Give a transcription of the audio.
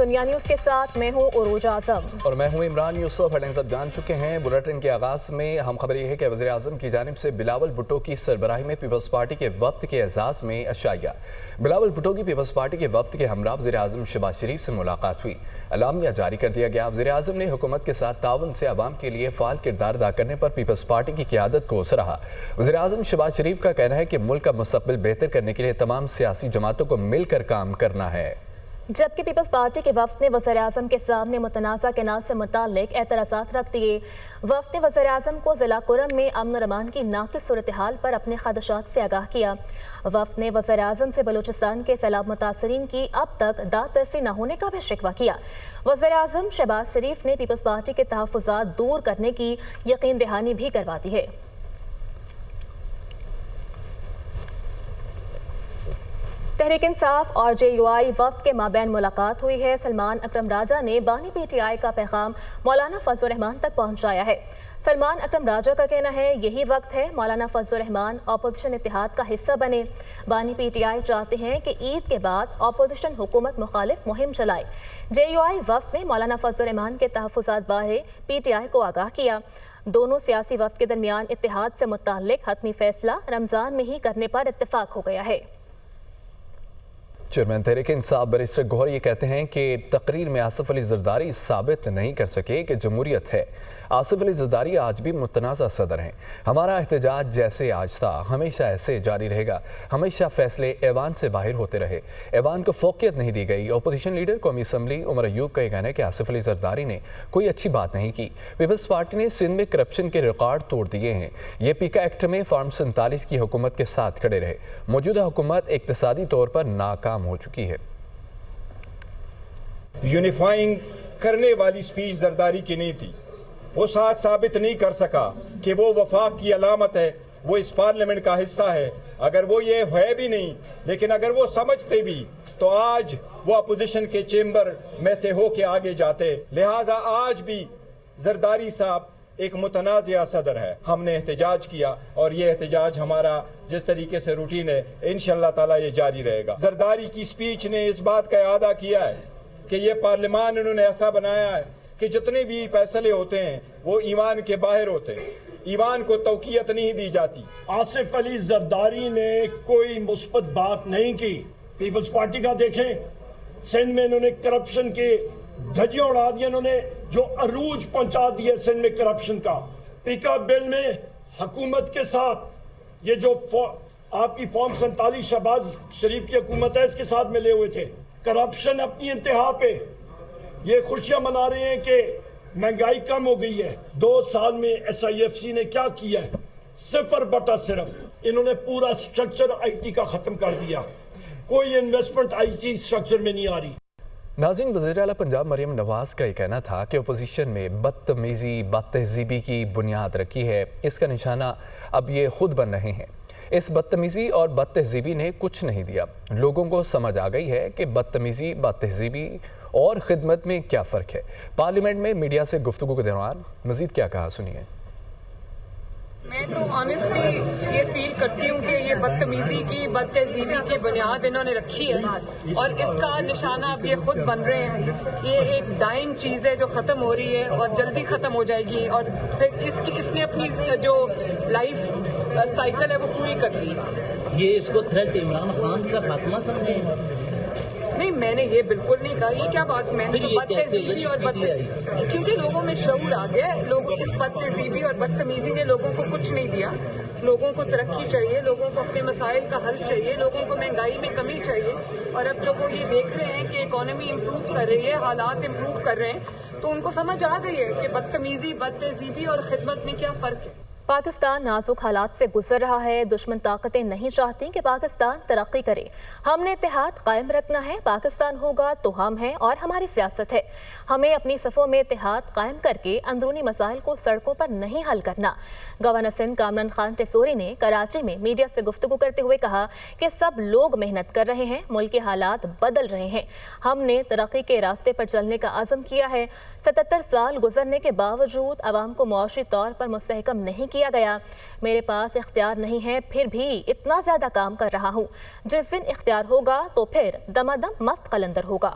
دنیا نیوز کے ساتھ میں ہوں عروج اعظم اور میں ہوں عمران یوسف۔ ہیڈلائنز اب جان چکے ہیں۔ بلیٹن کے آغاز میں اہم خبر یہ ہے کہ وزیر اعظم کی جانب سے بلاول بھٹو کی سربراہی میں پیپلز پارٹی کے وفد کے اعزاز میں اشائیہ۔ بلاول بھٹو کی پیپلز پارٹی کے وفد کے ہمراہ وزیر اعظم شہباز شریف سے ملاقات ہوئی۔ اعلامیہ جاری کر دیا گیا۔ وزیر اعظم نے حکومت کے ساتھ تعاون سے عوام کے لیے فعال کردار ادا کرنے پر پیپلز پارٹی کی قیادت کو سراہا۔ وزیر اعظم شہباز شریف کا کہنا ہے کہ ملک کا مستقبل بہتر کرنے کے لیے تمام سیاسی جماعتوں کو مل کر کام کرنا ہے۔ جبکہ پیپلز پارٹی کے وفد نے وزیر اعظم کے سامنے متنازع کینال سے متعلق اعتراضات رکھ دیے۔ وفد نے وزیر اعظم کو ضلع کرم میں امن و امان کی ناقص صورتحال پر اپنے خدشات سے آگاہ کیا۔ وفد نے وزیر اعظم سے بلوچستان کے سیلاب متاثرین کی اب تک داد رسی نہ ہونے کا بھی شکوہ کیا۔ وزیر اعظم شہباز شریف نے پیپلز پارٹی کے تحفظات دور کرنے کی یقین دہانی بھی کروا دی ہے۔ تحریک انصاف اور جے یو آئی وفد کے مابین ملاقات ہوئی ہے۔ سلمان اکرم راجہ نے بانی پی ٹی آئی کا پیغام مولانا فضل الرحمان تک پہنچایا ہے۔ سلمان اکرم راجہ کا کہنا ہے یہی وقت ہے مولانا فضل الرحمان اپوزیشن اتحاد کا حصہ بنے۔ بانی پی ٹی آئی چاہتے ہیں کہ عید کے بعد اپوزیشن حکومت مخالف مہم چلائے۔ جے یو آئی وفد نے مولانا فضل الرحمان کے تحفظات بارے پی ٹی آئی کو آگاہ کیا۔ دونوں سیاسی وفد کے درمیان اتحاد سے متعلق حتمی فیصلہ رمضان میں ہی کرنے پر اتفاق ہو گیا ہے۔ چیئرمین تحریک انصاف بیرسٹر گوہر یہ کہتے ہیں کہ تقریر میں آصف علی زرداری ثابت نہیں کر سکے کہ جمہوریت ہے۔ آصف علی زرداری آج بھی متنازع صدر ہیں۔ ہمارا احتجاج جیسے آج تھا ہمیشہ ایسے جاری رہے گا۔ ہمیشہ فیصلے ایوان سے باہر ہوتے رہے۔ ایوان کو فوقیت نہیں دی گئی۔ اپوزیشن لیڈر قومی اسمبلی عمر ایوب کا یہ کہنا ہے کہ آصف علی زرداری نے کوئی اچھی بات نہیں کی۔ پیپلز پارٹی نے سندھ میں کرپشن کے ریکارڈ توڑ دیے ہیں۔ یہ پیکا ایکٹ میں فارم 47 کی حکومت کے ساتھ کھڑے رہے۔ موجودہ حکومت اقتصادی طور پر ناکام ہو چکی ہے۔ یونیفائنگ کرنے والی سپیچ زرداری کی نہیں تھی۔ وہ ساتھ ثابت نہیں کر سکا کہ وہ وفاق کی علامت ہے، وہ اس پارلیمنٹ کا حصہ ہے۔ اگر وہ یہ ہے بھی نہیں، لیکن اگر وہ سمجھتے بھی تو آج وہ اپوزیشن کے چیمبر میں سے ہو کے آگے جاتے۔ لہٰذا آج بھی زرداری صاحب ایک متنازع صدر ہے۔ ہم نے احتجاج کیا اور یہ احتجاج ہمارا جس طریقے سے روٹین ہے انشاءاللہ تعالی یہ جاری رہے گا۔ زرداری کی سپیچ نے اس بات کا اعادہ کیا ہے کہ یہ پارلیمان انہوں نے ایسا بنایا ہے کہ جتنے بھی فیصلے ہوتے ہیں وہ ایوان کے باہر ہوتے ہیں، ایوان کو توقیت نہیں دی جاتی۔ آصف علی زرداری نے کوئی مثبت بات نہیں کی۔ پیپلز پارٹی کا دیکھیں، سندھ میں انہوں نے کرپشن کے دھجیاں اڑا دیا، انہوں نے جو عروج پہنچا دیا سندھ میں کرپشن کا۔ پیکا بل میں حکومت کے ساتھ یہ جو آپ کی فارم 47 شہباز شریف کی حکومت ہے اس کے ساتھ ملے ہوئے تھے۔ کرپشن اپنی انتہا پہ، یہ خوشیاں منا رہے ہیں کہ مہنگائی کم ہو گئی ہے۔ 2 سال میں ایس آئی ایف سی نے کیا کیا ہے؟ 0/0۔ انہوں نے پورا سٹرکچر آئی ٹی کا ختم کر دیا۔ کوئی انویسٹمنٹ آئی ٹی سٹرکچر میں نہیں آ رہی۔ ناظرین، وزیر اعلیٰ پنجاب مریم نواز کا یہ کہنا تھا کہ اپوزیشن میں بدتمیزی بد تہذیبی کی بنیاد رکھی ہے۔ اس کا نشانہ اب یہ خود بن رہے ہیں۔ اس بدتمیزی اور بد تہذیبی نے کچھ نہیں دیا۔ لوگوں کو سمجھ آ گئی ہے کہ بدتمیزی بد تہذیبی اور خدمت میں کیا فرق ہے۔ پارلیمنٹ میں میڈیا سے گفتگو کے دوران مزید کیا کہا، سنیے۔ میں تو آنیسٹلی یہ فیل کرتی ہوں کہ یہ بدتمیزی کی بد تہذیبی کی بنیاد انہوں نے رکھی ہے اور اس کا نشانہ اب یہ خود بن رہے ہیں۔ یہ ایک ڈائنگ چیز ہے جو ختم ہو رہی ہے اور جلدی ختم ہو جائے گی، اور پھر اس نے اپنی جو لائف سائیکل ہے وہ پوری کر لی۔ یہ اس کو تھریٹ عمران خان کا خاتمہ سمجھیں؟ نہیں، میں نے یہ بالکل نہیں کہا۔ یہ کیا بات، میں نے بد تہذیبی اور کیونکہ لوگوں میں شعور آ گیا ہے۔ لوگوں اس بد تہذیبی اور بدتمیزی نے لوگوں کو کچھ نہیں دیا۔ لوگوں کو ترقی چاہیے، لوگوں کو اپنے مسائل کا حل چاہیے، لوگوں کو مہنگائی میں کمی چاہیے، اور اب جب وہ یہ دیکھ رہے ہیں کہ اکانومی امپروو کر رہی ہے، حالات امپروو کر رہے ہیں، تو ان کو سمجھ آ گئی ہے کہ بدتمیزی بد تہذیبی اور خدمت میں کیا فرق ہے۔ پاکستان نازک حالات سے گزر رہا ہے۔ دشمن طاقتیں نہیں چاہتی کہ پاکستان ترقی کرے۔ ہم نے اتحاد قائم رکھنا ہے۔ پاکستان ہوگا تو ہم ہیں اور ہماری سیاست ہے۔ ہمیں اپنی صفوں میں اتحاد قائم کر کے اندرونی مسائل کو سڑکوں پر نہیں حل کرنا۔ گورنر سندھ کامران خان ٹیسوری نے کراچی میں میڈیا سے گفتگو کرتے ہوئے کہا کہ سب لوگ محنت کر رہے ہیں، ملک کے حالات بدل رہے ہیں۔ ہم نے ترقی کے راستے پر چلنے کا عزم کیا ہے۔ 77 سال گزرنے کے باوجود عوام کو معاشی طور پر مستحکم نہیں کیا گیا۔ میرے پاس اختیار نہیں ہے، پھر بھی اتنا زیادہ کام کر رہا ہوں۔ جس دن اختیار ہوگا تو پھر دمادم مست قلندر ہوگا۔